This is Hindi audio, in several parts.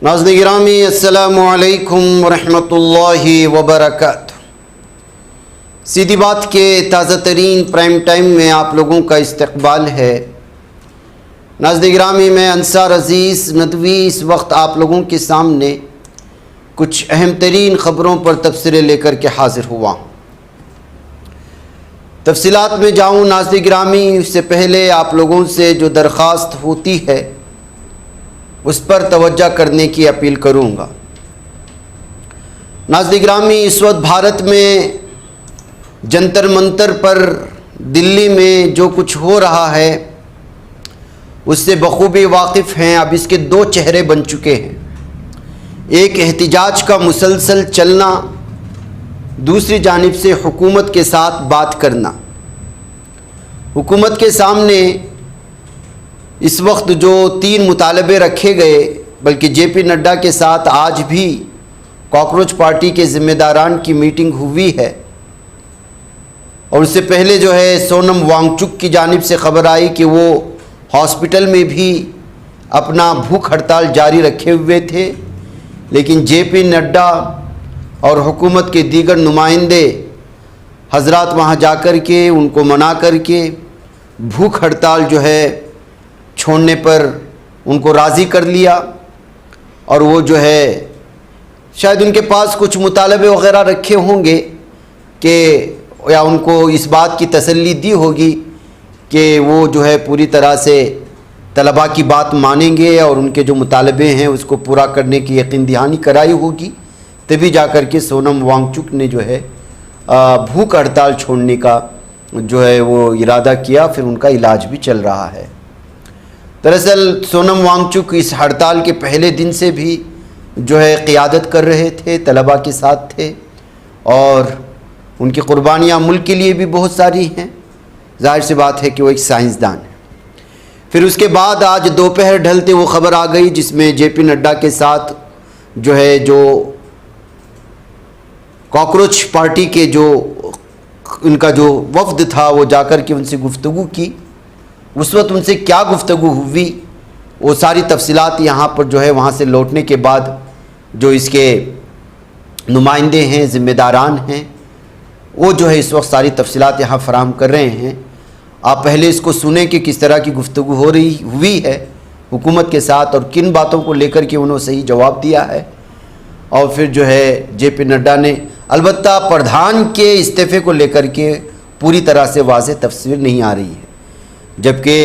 नाज़रीन गिरामी अस्सलामु अलैकुम वरहमतुल्लाहि वबरकातुहू। सीधी बात के ताज़ा तरीन प्राइम टाइम में आप लोगों का इस्तकबाल है। नाज़रीन गिरामी मैं अंसार अज़ीज़ नदवी इस वक्त आप लोगों के सामने कुछ अहम तरीन ख़बरों पर तबसरे लेकर के हाज़िर हुआ। तफसीलात में जाऊँ नाज़रीन गिरामी, इससे पहले आप लोगों से जो दरख्वास्त होती है उस पर तवज्जो करने की अपील करूँगा। नाज़रीन गिरामी, इस वक्त भारत में जंतर मंतर पर दिल्ली में जो कुछ हो रहा है उससे बखूबी वाकिफ़ हैं। अब इसके दो चेहरे बन चुके हैं, एक एहतिजाज का मुसलसल चलना, दूसरी जानिब से हुकूमत के साथ बात करना। हुकूमत के सामने इस वक्त जो 3 मुतालबे रखे गए, बल्कि जेपी नड्डा के साथ आज भी कॉकरोच पार्टी के ज़िम्मेदारान की मीटिंग हुई है। और उससे पहले जो है सोनम वांगचुक की जानिब से खबर आई कि वो हॉस्पिटल में भी अपना भूख हड़ताल जारी रखे हुए थे, लेकिन जेपी नड्डा और हुकूमत के दीगर नुमाइंदे हजरात वहाँ जाकर के उनको मना करके भूख हड़ताल जो है छोड़ने पर उनको राज़ी कर लिया। और वो जो है शायद उनके पास कुछ मुतालबे वग़ैरह रखे होंगे कि या उनको इस बात की तसल्ली दी होगी कि वो जो है पूरी तरह से तलबा की बात मानेंगे और उनके जो मुतालबे हैं उसको पूरा करने की यकीन दहानी कराई होगी, तभी जा कर के सोनम वांगचुक ने जो है भूख हड़ताल छोड़ने का जो है वो इरादा किया। फिर उनका इलाज भी चल रहा है। दरअसल सोनम वांगचुक इस हड़ताल के पहले दिन से भी जो है क़ियादत कर रहे थे, तलबा के साथ थे, और उनकी क़ुरबानियाँ मुल्क के लिए भी बहुत सारी हैं। ज़ाहिर सी बात है कि वो एक साइंसदान है। फिर उसके बाद आज दोपहर ढलते वो ख़बर आ गई जिसमें जेपी नड्डा के साथ जो है जो कॉकरोच पार्टी के जो उनका जो वफ़द था वो जाकर के उनसे गुफ्तगू की। उस वक्त उनसे क्या गुफ्तगू हुई वो सारी तफसीलात यहाँ पर जो है वहाँ से लौटने के बाद जो इसके नुमाइंदे हैं, ज़िम्मेदारान हैं, वो जो है इस वक्त सारी तफसीलात यहाँ फराहम कर रहे हैं। आप पहले इसको सुने कि किस तरह की गुफ्तगू हुई है हुकूमत के साथ और किन बातों को लेकर के उन्होंने सही जवाब दिया है। और फिर जो है जेपी नड्डा ने अलबत्ता प्रधान के इस्तीफ़े को लेकर के पूरी तरह से वाज़ेह तस्वीर नहीं आ रही है, जबकि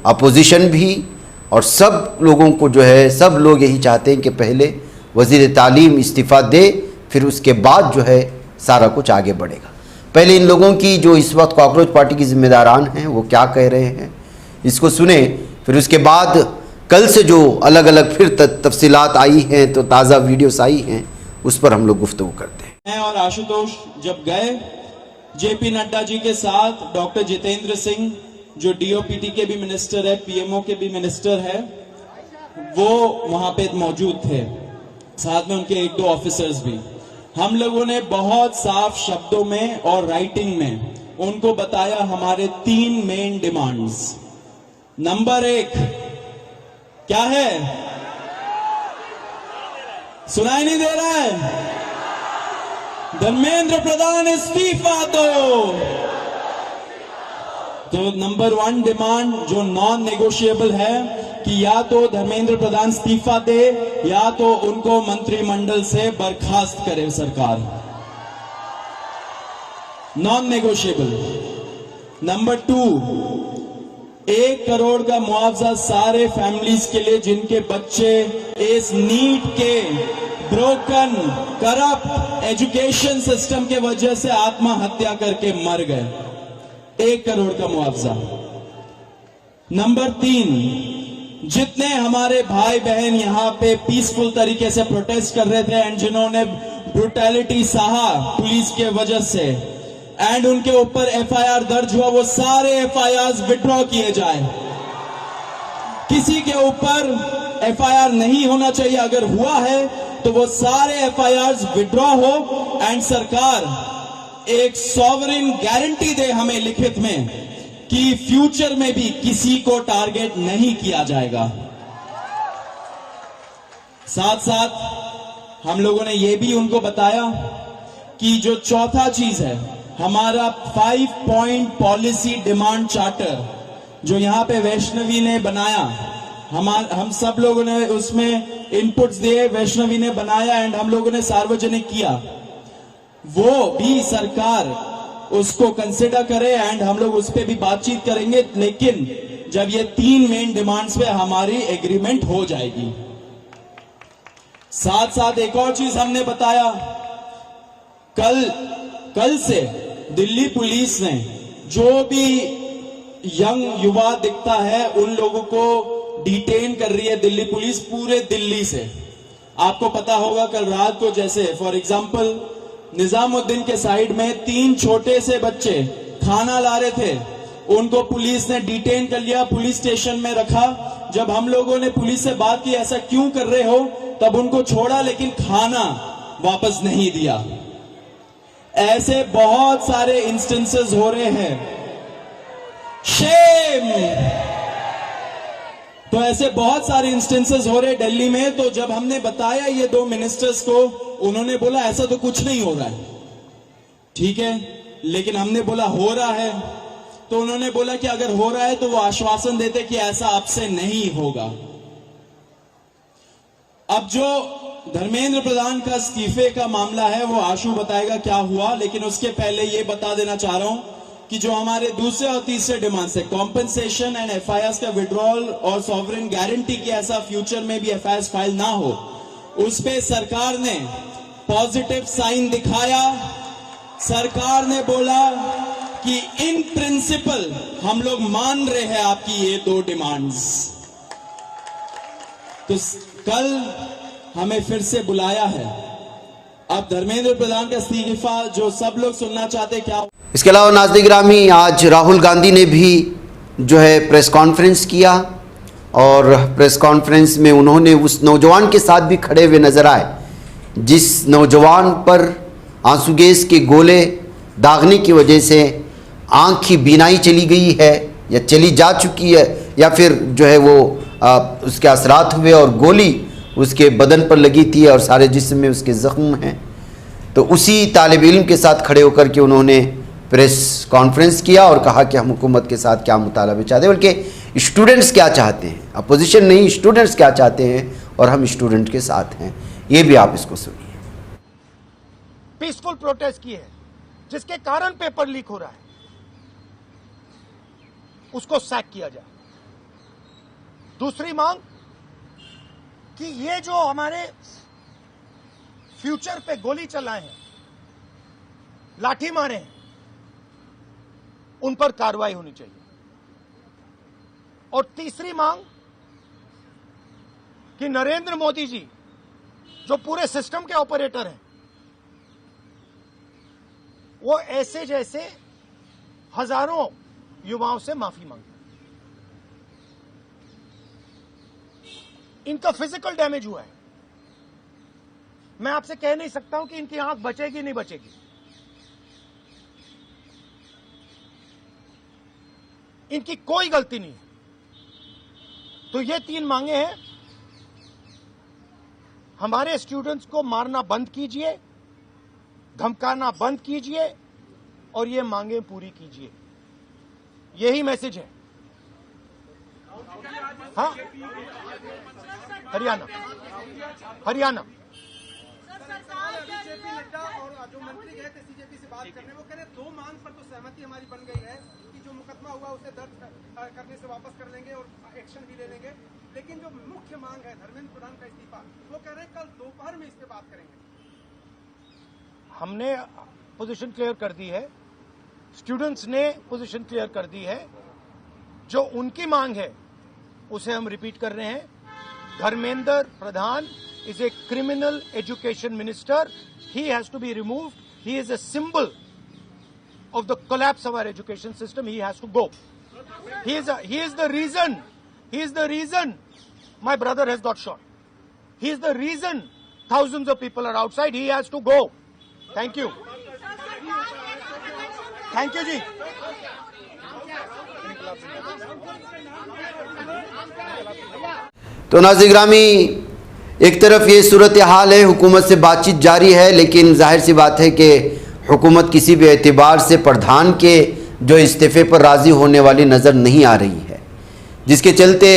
अपोजिशन भी और सब लोगों को जो है सब लोग यही चाहते हैं कि पहले वज़ीर तालीम इस्तीफ़ा दे, फिर उसके बाद जो है सारा कुछ आगे बढ़ेगा। पहले इन लोगों की जो इस वक्त कॉकरोच पार्टी की ज़िम्मेदारान हैं वो क्या कह रहे हैं इसको सुने, फिर उसके बाद कल से जो अलग अलग फिर तफसीलात आई हैं, तो ताज़ा वीडियोस आई हैं, उस पर हम लोग गुफ्तगू करते हैं। और आशुतोष जब गए जेपी नड्डा जी के साथ, डॉक्टर जितेंद्र सिंह जो डीओपीटी के भी मिनिस्टर है, पीएमओ के भी मिनिस्टर है, वो वहां पे मौजूद थे, साथ में उनके 1-2 ऑफिसर्स भी। हम लोगों ने बहुत साफ शब्दों में और राइटिंग में उनको बताया हमारे 3 मेन डिमांड्स। नंबर 1 क्या है? सुनाई नहीं दे रहा है? धर्मेंद्र प्रधान इस्तीफा दो। तो नंबर 1 डिमांड जो नॉन नेगोशिएबल है कि या तो धर्मेंद्र प्रधान इस्तीफा दे या तो उनको मंत्रिमंडल से बर्खास्त करे सरकार, नॉन नेगोशिएबल। नंबर 2, 1 करोड़ का मुआवजा सारे फैमिलीज के लिए जिनके बच्चे इस नीट के ब्रोकन करप्ट एजुकेशन सिस्टम के वजह से आत्महत्या करके मर गए, 1 करोड़ का मुआवजा। नंबर 3, जितने हमारे भाई बहन यहाँ पे पीसफुल तरीके से प्रोटेस्ट कर रहे थे एंड जिन्होंने ब्रूटैलिटी सहा पुलिस के वजह से एंड उनके ऊपर एफआईआर दर्ज हुआ, वो सारे एफआईआर विड्रॉ किए जाए। किसी के ऊपर एफआईआर नहीं होना चाहिए, अगर हुआ है तो वो सारे एफआईआर विड्रॉ हो एंड सरकार एक सॉवरेन गारंटी दे हमें लिखित में कि फ्यूचर में भी किसी को टारगेट नहीं किया जाएगा। साथ साथ हम लोगों ने ये भी उनको बताया कि जो चौथा चीज है, हमारा 5 पॉइंट पॉलिसी डिमांड चार्टर जो यहाँ पे वैष्णवी ने बनाया, हम सब लोगों ने उसमें इनपुट्स दिए, वैष्णवी ने बनाया एंड हम लोगों ने सार्वजनिक किया, वो भी सरकार उसको कंसिडर करे एंड हम लोग उस पर भी बातचीत करेंगे। लेकिन जब ये 3 मेन डिमांड्स पे हमारी एग्रीमेंट हो जाएगी। साथ साथ एक और चीज हमने बताया, कल से दिल्ली पुलिस ने जो भी यंग युवा दिखता है उन लोगों को डिटेन कर रही है दिल्ली पुलिस पूरे दिल्ली से। आपको पता होगा कल रात को जैसे फॉर एग्जांपल निजामुद्दीन के साइड में 3 छोटे से बच्चे खाना ला रहे थे, उनको पुलिस ने डिटेन कर लिया, पुलिस स्टेशन में रखा। जब हम लोगों ने पुलिस से बात की ऐसा क्यों कर रहे हो, तब उनको छोड़ा लेकिन खाना वापस नहीं दिया। ऐसे बहुत सारे इंस्टेंसेस हो रहे हैं, शेम। तो ऐसे बहुत सारे इंस्टेंसेस हो रहे दिल्ली में। तो जब हमने बताया ये 2 मिनिस्टर्स को, उन्होंने बोला ऐसा तो कुछ नहीं हो रहा है। ठीक है, लेकिन हमने बोला हो रहा है, तो उन्होंने बोला कि अगर हो रहा है तो वो आश्वासन देते कि ऐसा अब से नहीं होगा। अब जो धर्मेंद्र प्रधान का इस्तीफे का मामला है वो आशु बताएगा क्या हुआ, लेकिन उसके पहले ये बता देना चाह रहा हूं कि जो हमारे दूसरे और तीसरे डिमांड्स है, कॉम्पेंसेशन एंड एफआईआर का विड्रॉल और सॉवरेन गारंटी की ऐसा फ्यूचर में भी एफआईआर फाइल ना हो, उस पे सरकार ने पॉजिटिव साइन दिखाया। सरकार ने बोला कि इन प्रिंसिपल हम लोग मान रहे हैं आपकी ये 2 डिमांड्स। तो कल हमें फिर से बुलाया है। अब धर्मेंद्र प्रधान का इस्तीफा जो सब लोग सुनना चाहते क्या। इसके अलावा नाज़रीन गिरामी, आज राहुल गांधी ने भी जो है प्रेस कॉन्फ्रेंस किया और प्रेस कॉन्फ्रेंस में उन्होंने उस नौजवान के साथ भी खड़े हुए नजर आए जिस नौजवान पर आंसू गैस के गोले दागने की वजह से आँख की बीनाई चली गई है या चली जा चुकी है, या फिर जो है वो उसके असरात हुए और गोली उसके बदन पर लगी थी और सारे जिस्म में उसके ज़ख्म हैं। तो उसी तालिब इल्म के साथ खड़े होकर के उन्होंने प्रेस कॉन्फ्रेंस किया और कहा कि हम हुकूमत के साथ क्या मुतालबे चाहते हैं, बल्कि स्टूडेंट्स क्या चाहते हैं, अपोजिशन नहीं, स्टूडेंट्स क्या चाहते हैं और हम स्टूडेंट के साथ हैं। ये भी आप इसको सुनिए। पीसफुल प्रोटेस्ट की है जिसके कारण पेपर लीक हो रहा है, उसको सैक किया जाए। दूसरी मांग कि ये जो हमारे फ्यूचर पे गोली चलाए हैं, लाठी मारे हैं, उन पर कार्रवाई होनी चाहिए। और तीसरी मांग कि नरेंद्र मोदी जी जो पूरे सिस्टम के ऑपरेटर हैं, वो ऐसे जैसे हजारों युवाओं से माफी मांगे। इनका फिजिकल डैमेज हुआ है, मैं आपसे कह नहीं सकता हूं कि इनकी आंख बचेगी नहीं बचेगी। इनकी कोई गलती नहीं है। तो ये 3 मांगे हैं। हमारे स्टूडेंट्स को मारना बंद कीजिए, धमकाना बंद कीजिए और ये मांगे पूरी कीजिए। यही मैसेज है। हाँ, हरियाणा बीजेपी नेता और जो मंत्री गए थे सीजेपी से बात करने, वो कह रहे 2 मांग पर तो सहमति हमारी बन गई है कि जो मुकदमा हुआ उसे दर्ज करने से वापस कर लेंगे और एक्शन भी ले लेंगे, लेकिन जो मुख्य मांग है धर्मेंद्र प्रधान का इस्तीफा, वो कह रहे हैं कल दोपहर में इस पे बात करेंगे। हमने पोजीशन क्लियर कर दी है, स्टूडेंट्स ने पोजीशन क्लियर कर दी है। जो उनकी मांग है उसे हम रिपीट कर रहे हैं। Dharmendra Pradhan is a criminal education minister. He has to be removed. He is a symbol of the collapse of our education system. He has to go. He is the reason my brother has got shot. He is the reason thousands of people are outside. He has to go. Thank you. Thank you, ji. तो नाज़रीन गिरामी, एक तरफ ये सूरत हाल है, हुकूमत से बातचीत जारी है, लेकिन जाहिर सी बात है कि हुकूमत किसी भी एतबार से प्रधान के जो इस्तीफ़े पर राज़ी होने वाली नज़र नहीं आ रही है, जिसके चलते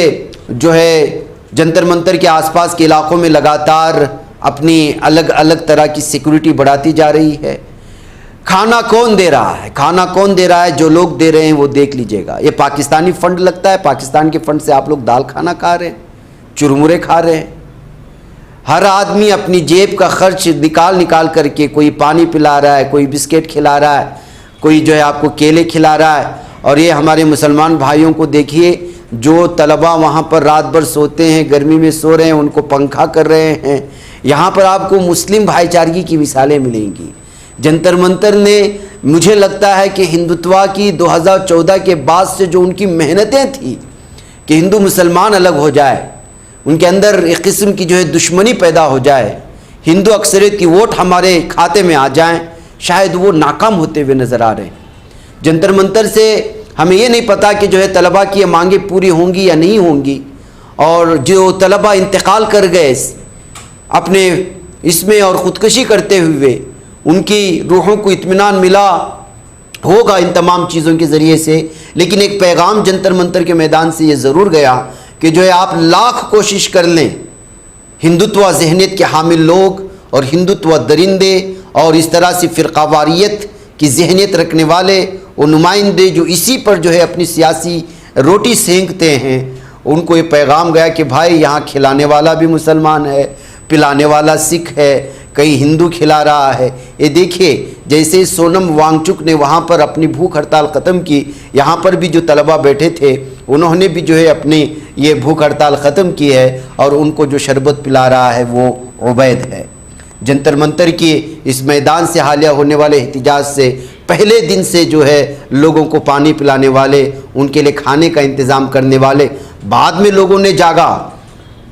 जो है जंतर मंतर के आसपास के इलाक़ों में लगातार अपनी अलग अलग तरह की सिक्योरिटी बढ़ाती जा रही है। खाना कौन दे रहा है, खाना कौन दे रहा है, जो लोग दे रहे हैं वो देख लीजिएगा। ये पाकिस्तानी फ़ंड लगता है, पाकिस्तान के फ़ंड से आप लोग दाल खाना खा रहे हैं, चुरमुरे खा रहे हैं। हर आदमी अपनी जेब का खर्च निकाल करके कोई पानी पिला रहा है, कोई बिस्किट खिला रहा है, कोई जो है आपको केले खिला रहा है। और ये हमारे मुसलमान भाइयों को देखिए, जो तलबा वहाँ पर रात भर सोते हैं, गर्मी में सो रहे हैं, उनको पंखा कर रहे हैं। यहाँ पर आपको मुस्लिम भाईचारगी की मिसालें मिलेंगी। जंतर मंतर ने, मुझे लगता है कि हिंदुत्व की 2014 के बाद से जो उनकी मेहनतें थी कि हिंदू मुसलमान अलग हो जाए, उनके अंदर एक किस्म की जो है दुश्मनी पैदा हो जाए, हिंदू अक्सरियत की वोट हमारे खाते में आ जाएं, शायद वो नाकाम होते हुए नज़र आ रहे हैं। जंतर मंतर से हमें ये नहीं पता कि जो है तलबा की मांगें पूरी होंगी या नहीं होंगी, और जो तलबा इंतकाल कर गए अपने इसमें और ख़ुदकशी करते हुए, उनकी रूहों को इत्मीनान मिला होगा इन तमाम चीज़ों के ज़रिए से। लेकिन एक पैगाम जंतर मंतर के मैदान से ये ज़रूर गया कि जो है आप लाख कोशिश कर लें, हिंदुत्व जहनियत के हामिल लोग और हिंदुत्व दरिंदे और इस तरह से फ़िरक़ावारियत की जहनियत रखने वाले वो नुमाइंदे जो इसी पर जो है अपनी सियासी रोटी सेंकते हैं, उनको ये पैगाम गया कि भाई यहाँ खिलाने वाला भी मुसलमान है, पिलाने वाला सिख है, कहीं हिंदू खिला रहा है। ये देखिए, जैसे सोनम वांगचुक ने वहाँ पर अपनी भूख हड़ताल ख़त्म की, यहाँ पर भी जो तलबा बैठे थे उन्होंने भी जो है अपनी ये भूख हड़ताल ख़त्म की है, और उनको जो शरबत पिला रहा है वो उबैद है। जंतर मंतर की इस मैदान से हालिया होने वाले एहतिजाज से पहले दिन से जो है लोगों को पानी पिलाने वाले, उनके लिए खाने का इंतज़ाम करने वाले, बाद में लोगों ने जागा,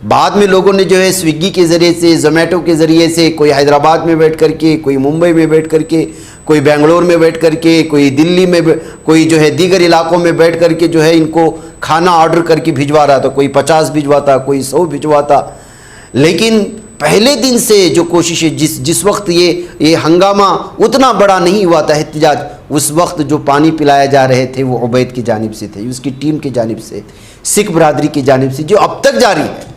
बाद में लोगों ने जो है स्विगी के ज़रिए से, ज़ोमेटो के ज़रिए से, कोई हैदराबाद में बैठ करके, कोई मुंबई में बैठ करके, कोई बेंगलोर में बैठ करके, कोई दिल्ली में, कोई जो है दीगर इलाक़ों में बैठ करके जो है इनको खाना ऑर्डर करके भिजवा रहा था। कोई 50 भिजवाता, कोई 100 भिजवाता। लेकिन पहले दिन से जो कोशिशें, जिस वक्त ये हंगामा उतना बड़ा नहीं हुआ था एहतिजाज, उस वक्त जो पानी पिलाए जा रहे थे वो उबैद की जानिब से थे, उसकी टीम की जानिब से, सिख बरादरी की जानिब से, जो अब तक जारी है।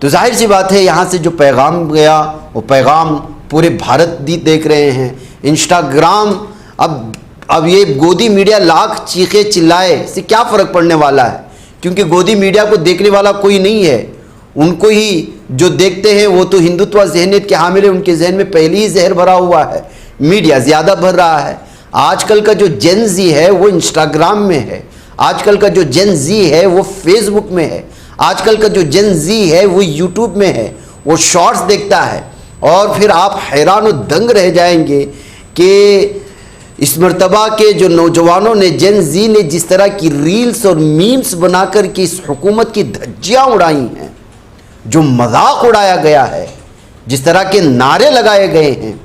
तो जाहिर सी बात है यहाँ से जो पैगाम गया वो पैगाम पूरे भारत देख रहे हैं। इंस्टाग्राम, अब ये गोदी मीडिया लाख चीखे चिल्लाए से क्या फ़र्क पड़ने वाला है, क्योंकि गोदी मीडिया को देखने वाला कोई नहीं है। उनको ही जो देखते हैं वो तो हिंदुत्व जहनियत के हामिल है, उनके जहन में पहले ही जहर भरा हुआ है, मीडिया ज़्यादा भर रहा है। आजकल का जो जेन जी है वो इंस्टाग्राम में है, आजकल का जो जेन जी है वो फेसबुक में है, आजकल का जो जेन जी है वो यूट्यूब में है, वो शॉर्ट्स देखता है। और फिर आप हैरान व दंग रह जाएंगे कि इस मर्तबा के जो नौजवानों ने, जेन जी ने जिस तरह की रील्स और मीम्स बनाकर के इस हुकूमत की धज्जियाँ उड़ाई हैं, जो मजाक उड़ाया गया है, जिस तरह के नारे लगाए गए हैं,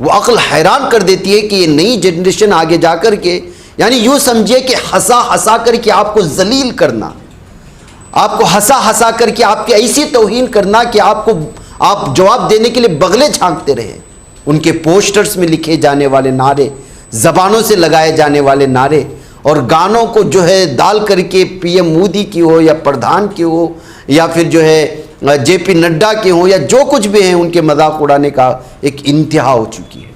वो अक्ल हैरान कर देती है कि ये नई जनरेशन आगे जा कर के, यानी यूँ समझिए कि हंसा हंसा करके आपको जलील करना, आपको हंसा हंसा करके आपकी ऐसी तौहीन करना कि आप जवाब देने के लिए बगले झांकते रहे। उनके पोस्टर्स में लिखे जाने वाले नारे, ज़बानों से लगाए जाने वाले नारे, और गानों को जो है डाल करके पीएम मोदी की हो या प्रधान की हो या फिर जो है जेपी नड्डा के हो या जो कुछ भी हैं, उनके मजाक उड़ाने का एक इंतहा हो चुकी है,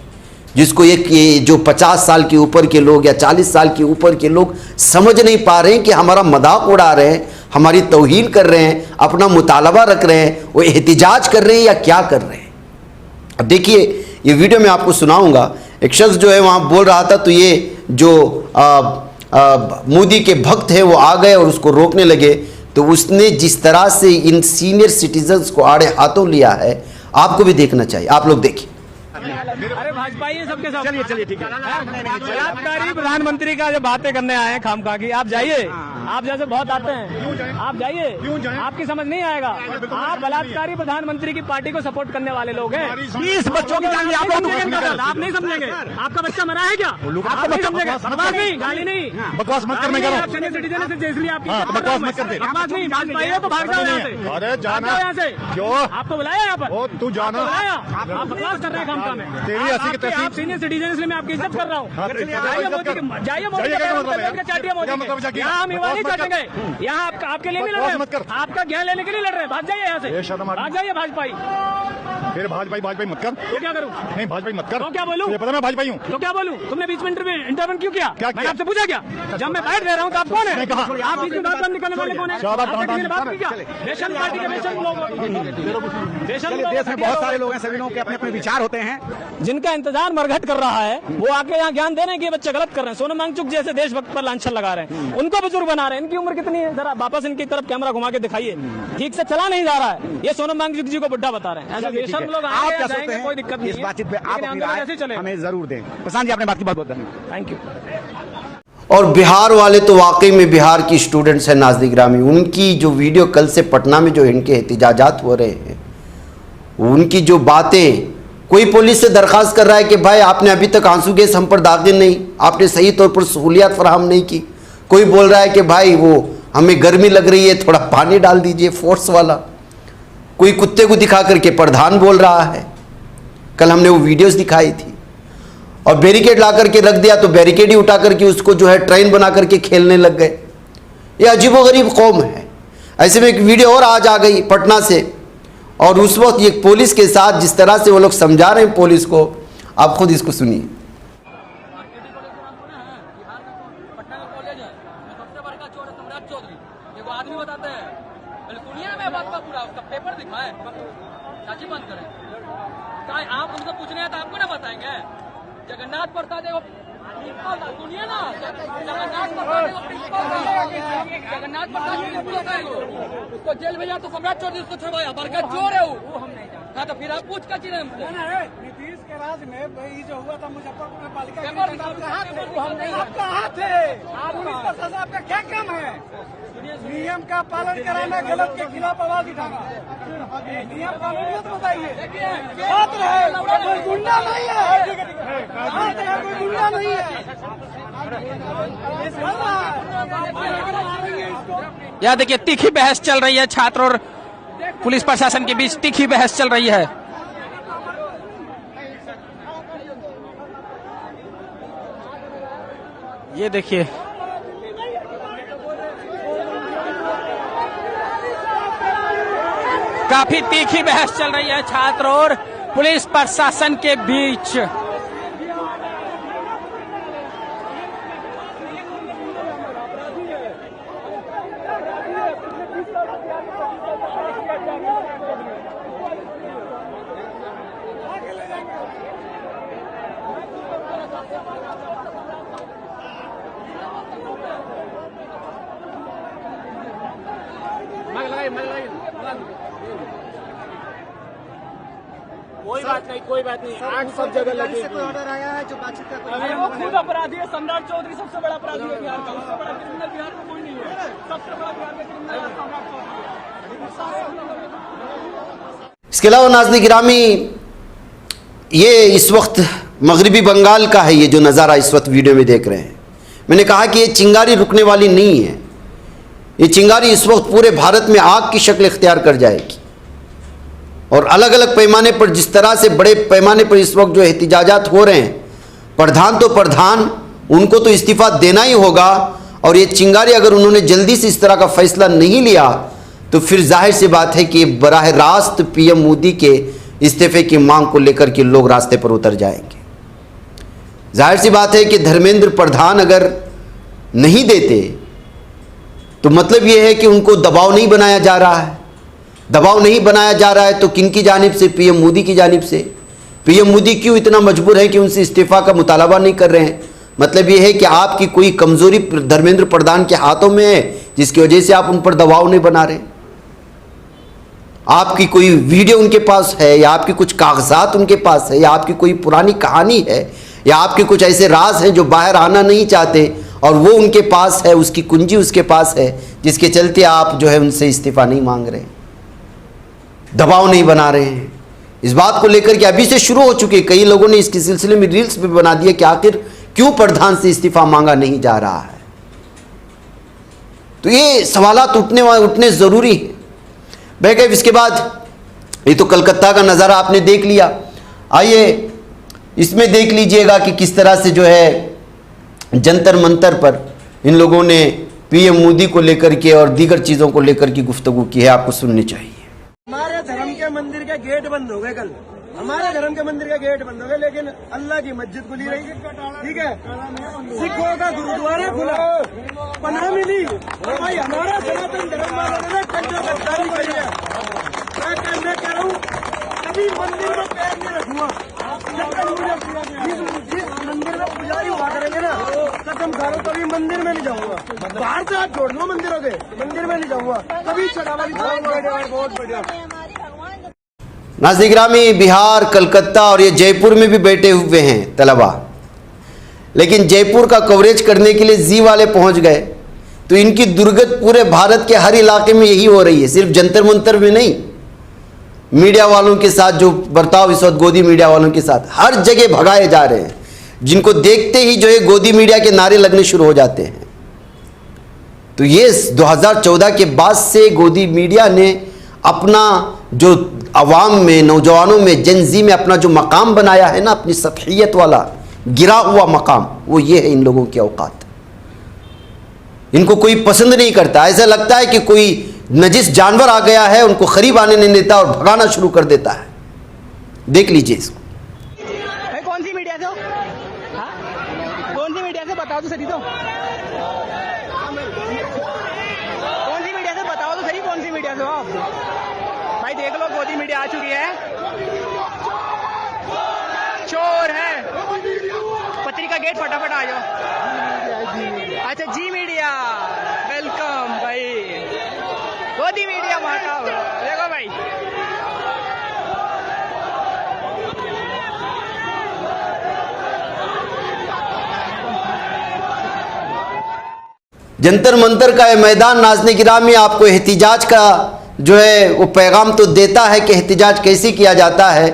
जिसको ये जो 50 साल के ऊपर के लोग या 40 साल के ऊपर के लोग समझ नहीं पा रहे हैं कि हमारा मजाक उड़ा रहे हैं, हमारी तौहीन कर रहे हैं, अपना मुतालबा रख रहे हैं, वो एहतिजाज कर रहे हैं या क्या कर रहे हैं। अब देखिए, ये वीडियो मैं आपको सुनाऊंगा। एक शख्स जो है वहाँ बोल रहा था, तो ये जो मोदी के भक्त हैं वो आ गए और उसको रोकने लगे। तो उसने जिस तरह से इन सीनियर सिटीजन्स को आड़े हाथों लिया है, आपको भी देखना चाहिए। आप लोग देखिए। अरे भाजपा ही सबके सब, चलिए ठीक है। आप प्रधानमंत्री का जो बातें करने आए हैं खामखा की, आप जाइए। आप जैसे बहुत आते हैं, आप जाइए, आपकी समझ नहीं आएगा। आप बलात्कारी प्रधानमंत्री की पार्टी को सपोर्ट करने वाले लोग हैं। 20 बच्चों की जान आप नहीं समझेंगे। आपका बच्चा मरा है क्या? आप नहीं समझेंगे। बकवास नहीं, गाली नहीं, बकवास मत करने का। सीनियर सिटीजन है इसलिए आप बकवास मत कर दे। बकवास नहीं, भाजपा है तो भाग जाओ यहाँ से। अरे जाना यहाँ से क्यों? आपको बुलाया यहाँ पर? तू जाना। आप बकवास कर रहे हैं काम में। तेरी ऐसी की तैसी। आप सीनियर सिटीजन इसलिए मैं आपकी इज्जत कर रहा हूँ। जाइए मोदी के चाटिया मोदी के। यहाँ हम ईमानी चाटेंगे। यहाँ आपके लिए नहीं लड़ रहे हैं, आपका ज्ञान लेने के लिए लड़ रहे हैं। भाग जाइए यहाँ से, भाग जाइए भाजपाई। फिर भाजपाई मत कर। तो क्या करूँ? नहीं भाजपाई मत कर। तो क्या बोलूँ? पता मैं भाजपाई हूँ। तो क्या बोलूँ? तुमने बीच में इंटरव्यू क्यों किया? क्या मैंने आपसे पूछा क्या? जब मैं बैठ दे रहा हूँ तो आप कौन है? आप बीच में बात निकलने वाले कौन है? बात की क्या? नेशनल पार्टी के नेशनल लोग, देश में बहुत सारे लोग हैं, सभी लोगों के अपने अपने विचार होते हैं। जिनका इंतजार मरघट कर रहा है, वो आके यहाँ ज्ञान दे रहे हैं कि ये बच्चे गलत कर रहे हैं। सोनम वांगचुक जैसे देशभक्त पर लांछन लगा रहे हैं, उनको बुजुर्ग बना रहे हैं। इनकी उम्र कितनी है? जरा वापस इनकी तरफ कैमरा घुमा के दिखाइए। ठीक से चला नहीं जा रहा है। ये सोनम वांगचुक जी को बुढ़ा बता रहे हैं। ऐसे बेशर्म लोग आप क्या जाएंगे, सोचते कोई दिक्कत हैं नहीं इस है। बातचीत पे? आप अपनी राय चले हमें जरूर दें। प्रशांत जी, आपने बात की बहुत धन्यवाद। Thank you. और बिहार वाले तो वाकई में बिहार की स्टूडेंट्स हैं नाज़ गिरामी। उनकी जो वीडियो कल से पटना में जो इनके एहतिजाजात हो रहे हैं, उनकी जो बातें, कोई पुलिस से दरखास्त कर रहा है कि भाई आपने अभी तक आंसू गैस हम पर दागे नहीं, आपने सही तौर पर सहूलियात फराहम नहीं की। कोई बोल रहा है कि भाई वो हमें गर्मी लग रही है, थोड़ा पानी डाल दीजिए, फोर्स वाला। कोई कुत्ते को दिखा करके प्रधान बोल रहा है। कल हमने वो वीडियोस दिखाई थी। और बैरिकेड ला करके रख दिया तो बैरिकेड ही उठा करके उसको जो है ट्रेन बना करके खेलने लग गए। ये अजीबोगरीब कौम है। ऐसे में एक वीडियो और आज आ गई पटना से, और उस वक्त ये पुलिस के साथ जिस तरह से वो लोग समझा रहे हैं पुलिस को, आप खुद इसको सुनिए। आदमी बताते हैं दुनिया में बात का पूरा उसका पेपर दिखाए, चाची बंद करें। आप उनको पूछने हैं तो आपको ना बताएंगे। जगन्नाथ प्रसाद सुनिए ना, जगन्नाथ प्रसाद उसको जेल भेजा तो सम्राट चौधरी उसको छोड़वाया। बरकत चोर है वो। हाँ तो फिर आप पूछ कर चिन्ह हमसे। नीतीश के राज में ये जो हुआ था मुजफ्फरपुर में पालिका, आप कहाँ थे? पुलिस प्रशासन आपका क्या काम है? नियम का पालन कराना, गलत के खिलाफ आवाज उठाना। नियम कानून बताइए। कोई गुंडा नहीं है, कोई गुंडा नहीं है। यह देखिए तीखी बहस चल रही है, छात्र और पुलिस प्रशासन के बीच तीखी बहस चल रही है। ये देखिए काफी तीखी बहस चल रही है छात्र और पुलिस प्रशासन के बीच। कोई बात नहीं, आग सब जगह लगी। कोई ऑर्डर आया है जो बातचीत का अरे वो खुद अपराधी है। सम्राट चौधरी सबसे बड़ा अपराधी है बिहार का। उससे बड़ा क्रिमिनल बिहार में कोई नहीं है। सबसे बड़ा बिहार में क्रिमिनल है सम्राट चौधरी। इसके अलावा नाज़रीन गिरामी, ये इस वक्त मगरबी बंगाल का है ये जो नज़ारा इस वक्त वीडियो में देख रहे हैं। मैंने कहा कि ये चिंगारी रुकने वाली नहीं है। ये चिंगारी इस वक्त पूरे भारत में आग की शक्ल इख्तियार कर जाएगी। और अलग अलग पैमाने पर, जिस तरह से बड़े पैमाने पर इस वक्त जो एहतिजाजात हो रहे हैं, प्रधान तो प्रधान, उनको तो इस्तीफा देना ही होगा। और ये चिंगारी अगर उन्होंने जल्दी से इस तरह का फैसला नहीं लिया तो फिर जाहिर सी बात है कि बराह रास्त पीएम मोदी के इस्तीफे की मांग को लेकर के लोग रास्ते पर उतर जाएंगे। जाहिर सी बात है कि धर्मेंद्र प्रधान अगर नहीं देते तो मतलब ये है कि उनको दबाव नहीं बनाया जा रहा है। दबाव नहीं बनाया जा रहा है तो किन की जानिब से? पीएम मोदी की जानिब से। पीएम मोदी क्यों इतना मजबूर है कि उनसे इस्तीफा का मुतालबा नहीं कर रहे हैं? मतलब ये है कि आपकी कोई कमजोरी धर्मेंद्र प्रधान के हाथों में है जिसकी वजह से आप उन पर दबाव नहीं बना रहे। आपकी कोई वीडियो उनके पास है, या आपकी कुछ कागजात उनके पास है, या आपकी कोई पुरानी कहानी है, या आपके कुछ ऐसे राज हैं जो बाहर आना नहीं चाहते और वो उनके पास है, उसकी कुंजी उसके पास है, जिसके चलते आप जो है उनसे इस्तीफा नहीं मांग रहे, दबाव नहीं बना रहे हैं। इस बात को लेकर के अभी से शुरू हो चुके, कई लोगों ने इसके सिलसिले में रील्स भी बना दिए कि आखिर क्यों प्रधान से इस्तीफा मांगा नहीं जा रहा है। तो ये सवालात उठने जरूरी है। बहरकैफ इसके बाद ये तो कलकत्ता का नज़ारा आपने देख लिया, आइए इसमें देख लीजिएगा कि किस तरह से जो है जंतर मंतर पर इन लोगों ने पीएम मोदी को लेकर के और दीगर चीज़ों को लेकर की गुफ्तगू की है, आपको सुननी चाहिए। हमारे धर्म के मंदिर के गेट बंद हो गए, कल हमारे धर्म के मंदिर के गेट बंद हो गए, लेकिन अल्लाह की मस्जिद खुली रही, ठीक है। सिखों का गुरुद्वारा खुला, पनाह मिली। भाई हमारा सनातन धर्म वालों ने कल जो गद्दारी करी है, मैं कह रहा हूँ कभी मंदिर में पैर नहीं रखूंगा जब तक मुझे जिस मंदिर में पुजारी हुआ करेंगे ना, कसम खा रहा हूँ कभी मंदिर में नहीं जाऊंगा। बाहर से आप छोड़ दो मंदिरों के, मंदिर में नहीं जाऊंगा कभी। चढ़ावा बहुत बढ़िया। नाज़रीन गिरामी, बिहार, कलकत्ता और ये जयपुर में भी बैठे हुए हैं तलबा, लेकिन जयपुर का कवरेज करने के लिए जी वाले पहुंच गए, तो इनकी दुर्गत पूरे भारत के हर इलाके में यही हो रही है, सिर्फ जंतर मंतर में नहीं। मीडिया वालों के साथ जो बर्ताव इस वक्त गोदी मीडिया वालों के साथ हर जगह भगाए जा रहे हैं, जिनको देखते ही जो है गोदी मीडिया के नारे लगने शुरू हो जाते हैं। तो ये 2014 के बाद से गोदी मीडिया ने अपना जो अवाम में, नौजवानों में, जनजी में अपना जो मकाम बनाया है ना, अपनी सतहियत वाला गिरा हुआ मकाम, वो ये है इन लोगों की औकात। इनको कोई पसंद नहीं करता, ऐसा लगता है कि कोई नजिस जानवर आ गया है, उनको करीब आने नहीं देता और भगाना शुरू कर देता है। देख लीजिए इसको। कौन सी मीडिया से हो? कौन सी मीडिया से बताओ तो सही, तो कौन सी मीडिया से बताओ तो सही, कौन सी मीडिया से हो आप? भाई देख लो, गोदी मीडिया आ चुकी है, चोर है। पत्रिका गेट फटाफट आ जाओ। अच्छा जी मीडिया, वेलकम भाई। गोदी मीडिया माता, देखो भाई। जंतर मंतर का ये मैदान नाज़रीन गिरामी आपको एहतिजाज का जो है वो पैगाम तो देता है कि एहतिजाज कैसे किया जाता है।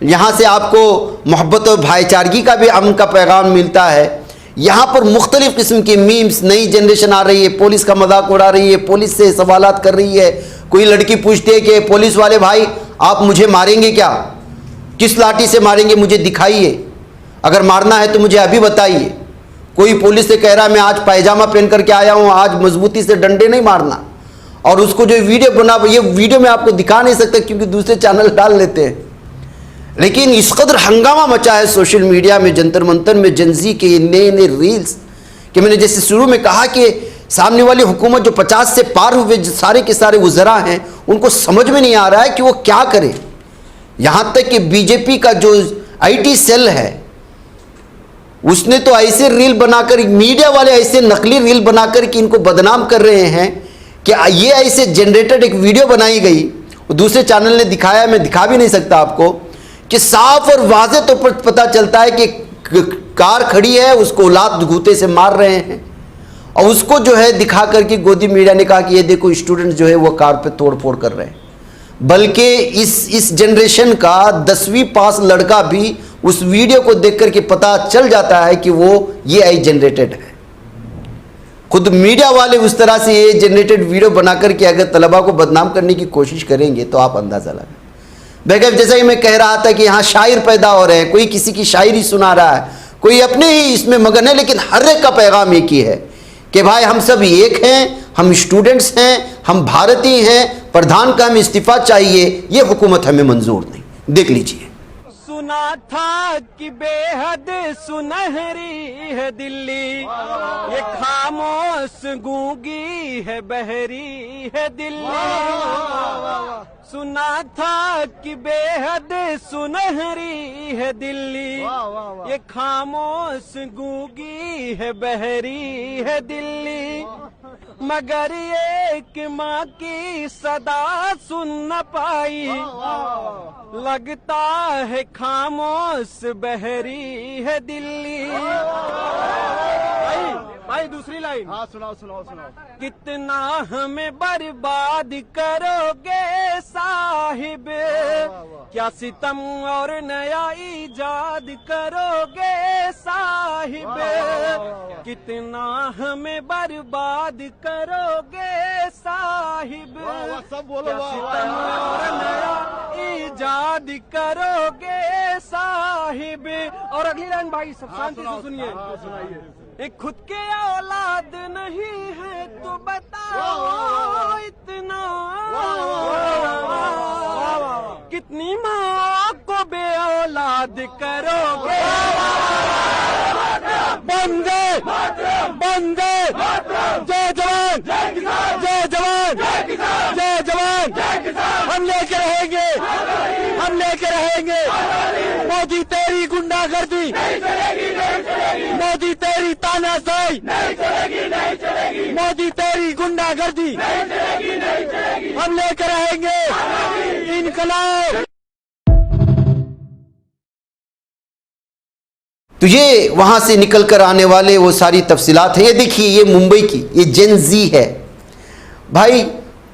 यहाँ से आपको मोहब्बत और भाईचारगी का भी अमन का पैगाम मिलता है। यहाँ पर मुख्तलिफ़ किस्म की मीम्स, नई जनरेशन आ रही है, पुलिस का मजाक उड़ा रही है, पुलिस से सवालात कर रही है। कोई लड़की पूछती है कि पुलिस वाले भाई आप मुझे मारेंगे क्या, किस लाठी से मारेंगे मुझे दिखाइए, अगर मारना है तो मुझे अभी बताइए। कोई पुलिस से कह रहा है मैं आज पायजामा पहन करके आया हूँ, आज मजबूती से डंडे नहीं मारना। और उसको जो वीडियो बना, ये वीडियो मैं आपको दिखा नहीं सकता क्योंकि दूसरे चैनल डाल लेते हैं, लेकिन इस कदर हंगामा मचा है सोशल मीडिया में, जंतर मंतर में, जनजी के ये नए नए रील्स कि मैंने जैसे शुरू में कहा कि सामने वाली हुकूमत जो 50 से पार हुए सारे के सारे वज़रा हैं, उनको समझ में नहीं आ रहा है कि वो क्या करें। यहाँ तक कि बीजेपी का जो IT सेल है, उसने तो ऐसे रील बनाकर, मीडिया वाले ऐसे नकली रील बनाकर कि इनको बदनाम कर रहे हैं कि ये ऐसे जनरेटेड एक वीडियो बनाई गई, दूसरे चैनल ने दिखाया, मैं दिखा भी नहीं सकता आपको, कि साफ और वाज़े तो पता चलता है कि कार खड़ी है, उसको लात घूते से मार रहे हैं, और उसको जो है दिखा करके गोदी मीडिया ने कहा कि ये देखो स्टूडेंट जो है वो कार पे तोड़ फोड़ कर रहे हैं। बल्कि इस जनरेशन का 10वीं पास लड़का भी उस वीडियो को देख करके पता चल जाता है कि वो ये AI जनरेटेड है। खुद मीडिया वाले उस तरह से ये जनरेटेड वीडियो बनाकर के अगर तलबा को बदनाम करने की कोशिश करेंगे तो आप अंदाज़ा लगाएं। बगैर जैसा कि मैं कह रहा था कि यहाँ शायर पैदा हो रहे हैं, कोई किसी की शायरी सुना रहा है, कोई अपने ही इसमें मगन है, लेकिन हर एक का पैगाम एक ही है कि भाई हम सब एक हैं, हम स्टूडेंट्स हैं, हम भारतीय हैं, प्रधान का हमें इस्तीफा चाहिए, ये हुकूमत हमें मंजूर नहीं। देख लीजिए। सुना था कि बेहद सुनहरी है दिल्ली, ये खामोश गूंगी है बहरी है दिल्ली। सुना था कि बेहद सुनहरी है दिल्ली, ये खामोश गूंगी है बहरी है दिल्ली। मगर एक माँ की सदा सुन न पाई, लगता है खामोश बहरी है दिल्ली। भाई दूसरी लाइन। हाँ सुनाओ सुनाओ सुनाओ। कितना हमें बर्बाद करोगे साहिब, क्या सितम और नया ईजाद करोगे साहिब, कितना हमें बर्बाद करोगे साहिब, सब बोलो क्या सितम और नया ईजाद करोगे साहिब। और अगली लाइन भाई सब शांति से सुनिए। सुनाइए। एक खुद के औलाद नहीं है तो बताओ इतना, कितनी माँ को बे औलाद करोगे। बंदे बंदे जय जवान जय जवान जय जवान, हम लेके रहेंगे हम लेके रहेंगे। मोदी तेरी गुंडागर्दी, मोदी तेरी तानाशाही, मोदी तेरी गुंडागर्दी, हम लेकर रहेंगे इनकलाब। तो ये वहाँ से निकल कर आने वाले वो सारी तफसीलात हैं। ये देखिए, ये मुंबई की ये जेन जी है भाई।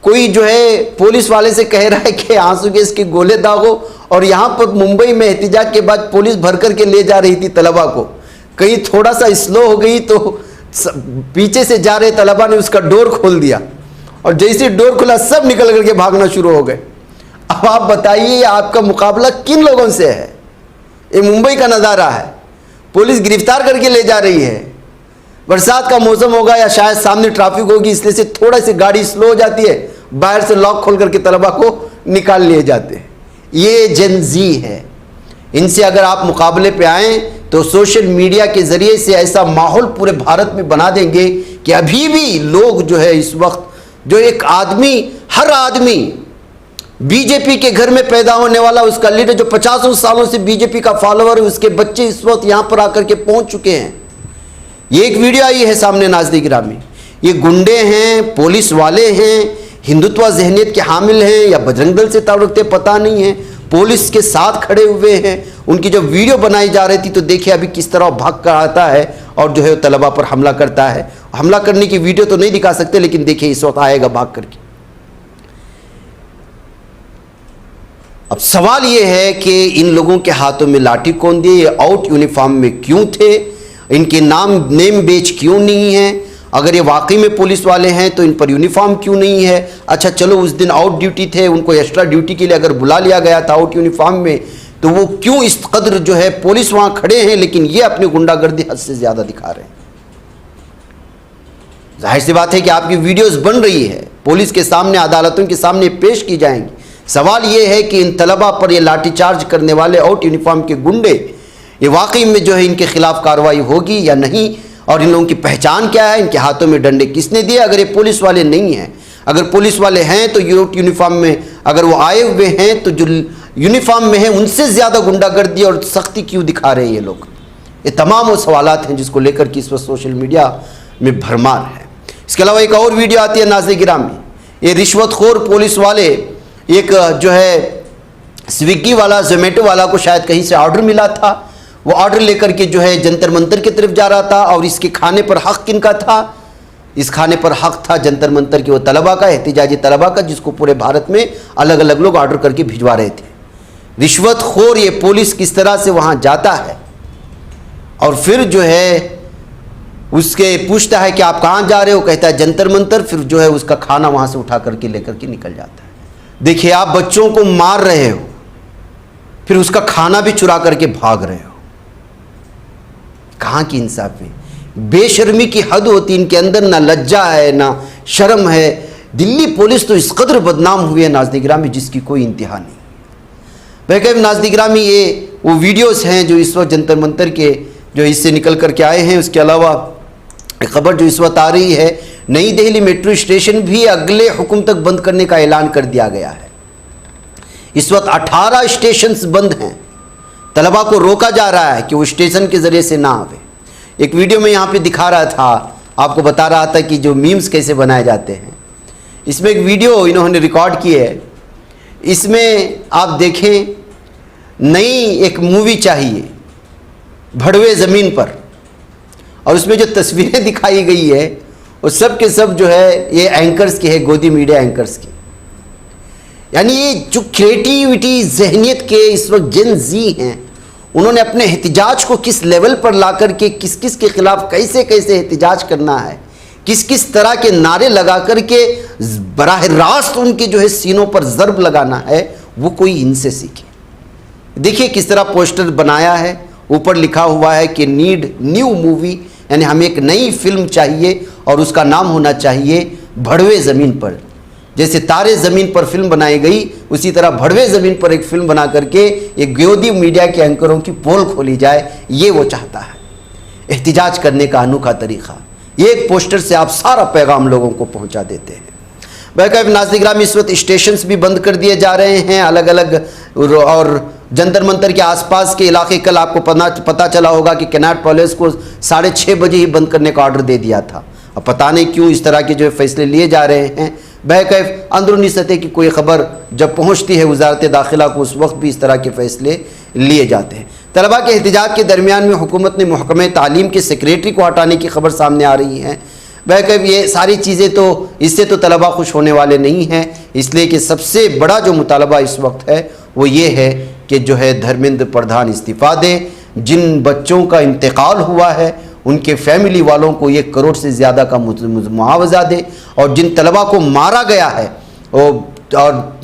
कोई जो है पुलिस वाले से कह रहा है कि आंसू गैस के गोले दागो, और यहाँ पर मुंबई में एहतिजाज के बाद पुलिस भर करके ले जा रही थी तलबा को। कहीं थोड़ा सा स्लो हो गई तो पीछे से जा रहे तलबा ने उसका डोर खोल दिया, और जैसे डोर खुला सब निकल करके भागना शुरू हो गए। अब आप बताइए आपका मुकाबला किन लोगों से है? ये मुंबई का नज़ारा है। पुलिस गिरफ्तार करके ले जा रही है। बरसात का मौसम होगा या शायद सामने ट्रैफिक होगी, इसलिए से थोड़ा सी गाड़ी स्लो हो जाती है, बाहर से लॉक खोल करके तलबा को निकाल लिए जाते हैं। ये जेन जी है। इनसे अगर आप मुकाबले पे आएँ तो सोशल मीडिया के ज़रिए से ऐसा माहौल पूरे भारत में बना देंगे कि अभी भी लोग जो है इस वक्त जो एक आदमी, हर आदमी बीजेपी के घर में पैदा होने वाला, उसका लीडर जो 50 सालों से बीजेपी का फॉलोअर है, उसके बच्चे इस वक्त यहाँ पर आकर के पहुँच चुके हैं। ये एक वीडियो आई है सामने नाज़रीन गिरामी। ये गुंडे हैं, पुलिस वाले हैं, हिंदुत्व जहनियत के हामिल हैं या बजरंग दल से ताल्लुक़ रखते पता नहीं है, पुलिस के साथ खड़े हुए हैं। उनकी जब वीडियो बनाई जा रही थी तो देखिए अभी किस तरह भाग कर आता है और जो है तलबा पर हमला करता है। हमला करने की वीडियो तो नहीं दिखा सकते, लेकिन देखिए इस वक्त आएगा भाग करके। अब सवाल ये है कि इन लोगों के हाथों में लाठी कौन दिए? ये आउट यूनिफॉर्म में क्यों थे? इनके नेम बेच क्यों नहीं है? अगर ये वाकई में पुलिस वाले हैं तो इन पर यूनिफॉर्म क्यों नहीं है? अच्छा चलो, उस दिन आउट ड्यूटी थे, उनको एक्स्ट्रा ड्यूटी के लिए अगर बुला लिया गया था आउट यूनिफॉर्म में, तो वो क्यों इस कदर जो है पुलिस वहां खड़े हैं लेकिन ये अपनी गुंडागर्दी हद से ज्यादा दिखा रहे हैं? जाहिर सी बात है कि आपकी वीडियोस बन रही है, पुलिस के सामने, अदालतों के सामने पेश की जाएंगी। सवाल ये है कि इन तलबा पर ये लाठीचार्ज करने वाले आउट यूनिफॉर्म के गुंडे, ये वाकई में जो है इनके खिलाफ कार्रवाई होगी या नहीं, और इन लोगों की पहचान क्या है, इनके हाथों में डंडे किसने दिए? अगर ये पुलिस वाले नहीं हैं, अगर पुलिस वाले हैं तो यूनिफॉर्म में अगर वो आए हुए हैं तो जो यूनिफॉर्म में है उनसे ज़्यादा गुंडागर्दी और सख्ती क्यों दिखा रहे हैं ये लोग? ये तमाम वो सवालात हैं जिसको लेकर कि इस वक्त सोशल मीडिया में भरमार है। इसके अलावा एक और वीडियो आती है नाज़रीन गिरामी, ये रिश्वतखोर पुलिस वाले, एक जो है स्विगी वाला, जोमेटो वाला को शायद कहीं से ऑर्डर मिला था, वो ऑर्डर लेकर के जो है जंतर मंतर की तरफ जा रहा था, और इसके खाने पर हक किनका था? इस खाने पर हक था जंतर मंतर के वो तलबा का, एहतिजाजी तलबा का, जिसको पूरे भारत में अलग अलग लोग ऑर्डर करके भिजवा रहे थे। रिश्वतखोर ये पुलिस किस तरह से वहाँ जाता है और फिर जो है उसके पूछता है कि आप कहाँ जा रहे हो, कहता है जंतर मंतर, फिर जो है उसका खाना वहाँ से उठा करके लेकर के निकल जाता है। देखिए, आप बच्चों को मार रहे हो, फिर उसका खाना भी चुरा करके भाग रहे हो। कहाँ की इंसाफ है? बेशर्मी की हद होती इनके अंदर, ना लज्जा है ना शर्म है। दिल्ली पुलिस तो इस कदर बदनाम हुई है नाज़रीन गिरामी जिसकी कोई इंतहा नहीं। बेहद नाज़रीन गिरामी, ये वो वीडियोस हैं जो इस वक्त जंतर मंतर के जो इससे निकल करके आए हैं। उसके अलावा खबर जो इस वक्त आ रही है, नई दिल्ली मेट्रो स्टेशन भी अगले हुक्म तक बंद करने का ऐलान कर दिया गया है। इस वक्त 18 स्टेशन बंद हैं। तलबा को रोका जा रहा है कि वो स्टेशन के ज़रिए से ना आवे। एक वीडियो में यहाँ पे दिखा रहा था, आपको बता रहा था कि जो मीम्स कैसे बनाए जाते हैं। इसमें एक वीडियो इन्होंने रिकॉर्ड की है, इसमें आप देखें, नई एक मूवी चाहिए भड़वे ज़मीन पर, और उसमें जो तस्वीरें दिखाई गई है वो सब के सब जो है ये एंकर्स की है, गोदी मीडिया एंकर्स की। यानी ये जो क्रिएटिविटी जहनियत के इस वक्त जिन जी हैं, उन्होंने अपने एहतिजाज को किस लेवल पर ला करके किस किस के खिलाफ कैसे कैसे एहतिजाज करना है, किस किस तरह के नारे लगा करके बराह रास्त उनके जो है सीनों पर ज़र्ब लगाना है, वो कोई इनसे सीखे। देखिए किस तरह पोस्टर बनाया है, ऊपर लिखा हुआ है कि नीड न्यू मूवी, यानी हमें एक नई फिल्म चाहिए और उसका नाम होना चाहिए भड़वे ज़मीन पर। जैसे तारे ज़मीन पर फिल्म बनाई गई, उसी तरह भड़वे ज़मीन पर एक फिल्म बना करके एक गोदी मीडिया के एंकरों की पोल खोली जाए, ये वो चाहता है। एहतिजाज करने का अनोखा तरीक़ा, ये एक पोस्टर से आप सारा पैगाम लोगों को पहुंचा देते हैं। बहरकैफ नाज़रीन, इस वक्त स्टेशन भी बंद कर दिए जा रहे हैं अलग अलग, और जंतर मंतर के आसपास के इलाके, कल आपको पता चला होगा कि कैनाट पैलेस को 6:30 बजे ही बंद करने का ऑर्डर दे दिया था। अब पता नहीं क्यों इस तरह के जो फैसले लिए जा रहे हैं। बहरकैफ अंदरूनी सतह की कोई ख़बर जब पहुँचती है वज़ारत दाखिला को, उस वक्त भी इस तरह के फ़ैसले लिए जाते हैं। तलबा के एहतिजाज के दरमियान में हुकूमत ने महकमे तालीम के सेक्रेटरी को हटाने की खबर सामने आ रही है। बहरकैफ ये सारी चीज़ें तो इससे तो तलबा खुश होने वाले नहीं हैं, इसलिए कि सबसे बड़ा जो मुतालबा इस वक्त है वो ये है कि जो है धर्मेंद्र प्रधान इस्तीफ़ा दें। जिन बच्चों का इंतकाल हुआ है उनके फैमिली वालों को 1 करोड़ से ज़्यादा का मुआवजा दे, और जिन तलबा को मारा गया है और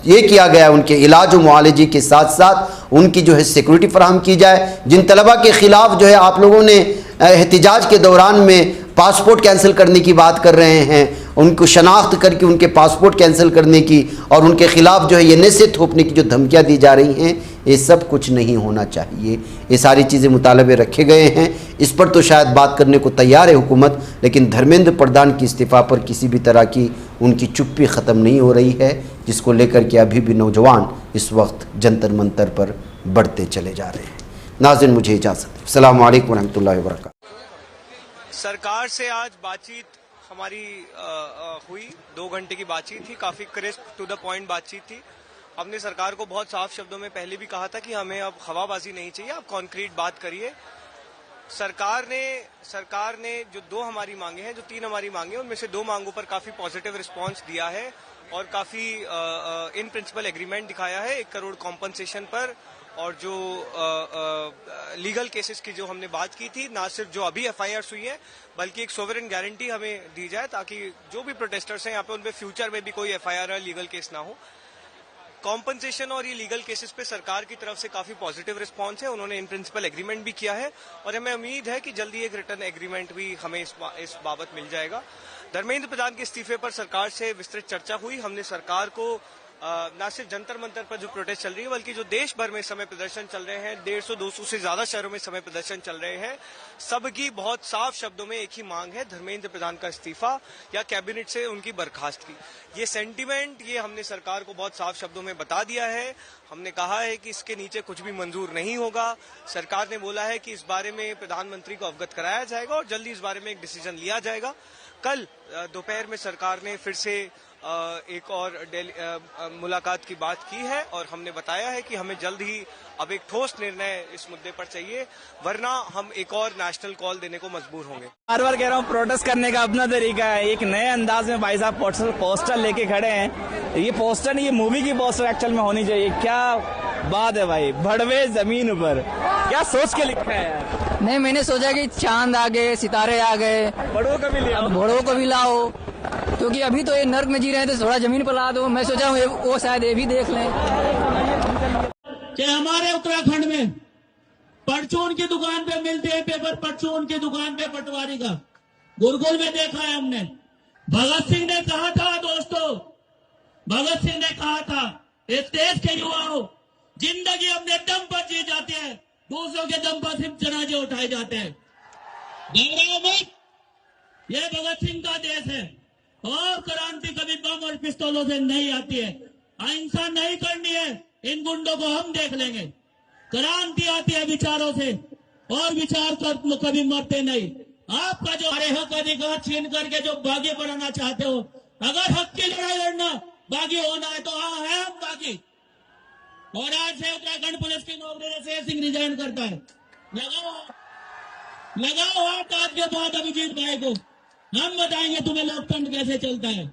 ये किया गया उनके इलाज और मुआलजे के साथ साथ उनकी जो है सिक्योरिटी फराहम की जाए। जिन तलबा के ख़िलाफ़ जो है आप लोगों ने एहतिजाज के दौरान में पासपोर्ट कैंसिल करने की बात कर रहे हैं, उनको शनाख्त करके उनके पासपोर्ट कैंसिल करने की और उनके ख़िलाफ़ जो है ये नशे थोपने की जो धमकियाँ दी जा रही हैं, ये सब कुछ नहीं होना चाहिए। ये सारी चीज़ें मुतालबे रखे गए हैं, इस पर तो शायद बात करने को तैयार है हुकूमत, लेकिन धर्मेंद्र प्रधान की इस्तीफ़ा पर किसी भी तरह की उनकी चुप्पी ख़त्म नहीं हो रही है, जिसको लेकर के अभी भी नौजवान इस वक्त जंतर मंतर पर बढ़ते चले जा रहे हैं। नाज़रीन, मुझे इजाज़त, अस्सलामु अलैकुम रहमतुल्लाहि व बरकातहू। सरकार से आज बातचीत हमारी हुई, 2 घंटे की बातचीत थी, काफ़ी क्रिस्प टू द पॉइंट बातचीत थी। हमने सरकार को बहुत साफ शब्दों में पहले भी कहा था कि हमें अब हवाबाजी नहीं चाहिए, आप कॉन्क्रीट बात करिए। सरकार ने जो 2 हमारी मांगे हैं, जो 3 हमारी मांगे हैं, उनमें से 2 मांगों पर काफ़ी पॉजिटिव रिस्पांस दिया है और काफ़ी इन प्रिंसिपल एग्रीमेंट दिखाया है। 1 करोड़ कॉम्पनसेशन पर, और जो लीगल केसेस की जो हमने बात की थी, ना सिर्फ जो अभी एफआईआर्स हुई है बल्कि एक सोवरेन गारंटी हमें दी जाए ताकि जो भी प्रोटेस्टर्स हैं यहाँ पे उन पे फ्यूचर में भी कोई एफआईआर या लीगल केस ना हो। कॉम्पनसेशन और ये लीगल केसेस पे सरकार की तरफ से काफी पॉजिटिव रिस्पांस है, उन्होंने इन प्रिंसिपल एग्रीमेंट भी किया है और हमें उम्मीद है कि जल्दी एक रिटर्न एग्रीमेंट भी हमें इस बाबत मिल जाएगा। धर्मेंद्र प्रधान के इस्तीफे पर सरकार से विस्तृत चर्चा हुई। हमने सरकार को न सिर्फ जंतर मंतर पर जो प्रोटेस्ट चल रही है बल्कि जो देश भर में समय प्रदर्शन चल रहे हैं, 150-200 से ज्यादा शहरों में समय प्रदर्शन चल रहे हैं, सबकी बहुत साफ शब्दों में एक ही मांग है, धर्मेंद्र प्रधान का इस्तीफा या कैबिनेट से उनकी बर्खास्तगी। ये सेंटीमेंट ये हमने सरकार को बहुत साफ शब्दों में बता दिया है। हमने कहा है कि इसके नीचे कुछ भी मंजूर नहीं होगा। सरकार ने बोला है कि इस बारे में प्रधानमंत्री को अवगत कराया जाएगा और जल्दी इस बारे में एक डिसीजन लिया जाएगा। कल दोपहर में सरकार ने फिर से एक और मुलाकात की बात की है और हमने बताया है कि हमें जल्द ही अब एक ठोस निर्णय इस मुद्दे पर चाहिए, वरना हम एक और नेशनल कॉल देने को मजबूर होंगे। बार बार कह रहा हूँ, प्रोटेस्ट करने का अपना तरीका है। एक नए अंदाज में भाई साहब पोस्टर लेके खड़े हैं। ये पोस्टर नहीं, ये मूवी की पोस्टर एक्चुअल में होनी चाहिए। क्या बात है भाई, भड़वे जमीन पर, क्या सोच के लिखा है यार। नहीं, मैंने सोचा कि चांद आ गए, सितारे आ गए, बड़ों को भी लाओ, बड़ों को भी लाओ, क्योंकि अभी तो ये नर्क में जी रहे हैं तो थोड़ा जमीन पर ला दो। मैं सोचा हूँ वो शायद ये भी देख लें कि हमारे उत्तराखंड में परचून की दुकान पे मिलते हैं पेपर, परचून की दुकान पे पटवारी का गुरगुल में देखा है हमने। भगत सिंह ने कहा था दोस्तों, भगत सिंह ने कहा था, इस देश के युवाओं, जिंदगी अपने दम पर जी जाते हैं, दूसरों के दम पर सिर्फ जनाजे उठाए जाते हैं। घबराओ मत, यह भगत सिंह का देश है और क्रांति कभी बम और पिस्तौलों से नहीं आती है। अहिंसा नहीं करनी है, इन गुंडों को हम देख लेंगे। क्रांति आती है विचारों से और विचार कर कभी मरते नहीं। आपका जो हरे हक अधिकार छीन करके जो बागी बनाना चाहते हो, अगर हक की लड़ाई लड़ना, बागी होना है तो हाँ है हम बागी। और आज से उत्तराखंड पुलिस की नौकरी से सिंह रिजाइन करता है। लगाओ लगाओ हाथ आज के बाद अभिजीत भाई को, हम बताएंगे तुम्हें लोकतंत्र कैसे चलता है।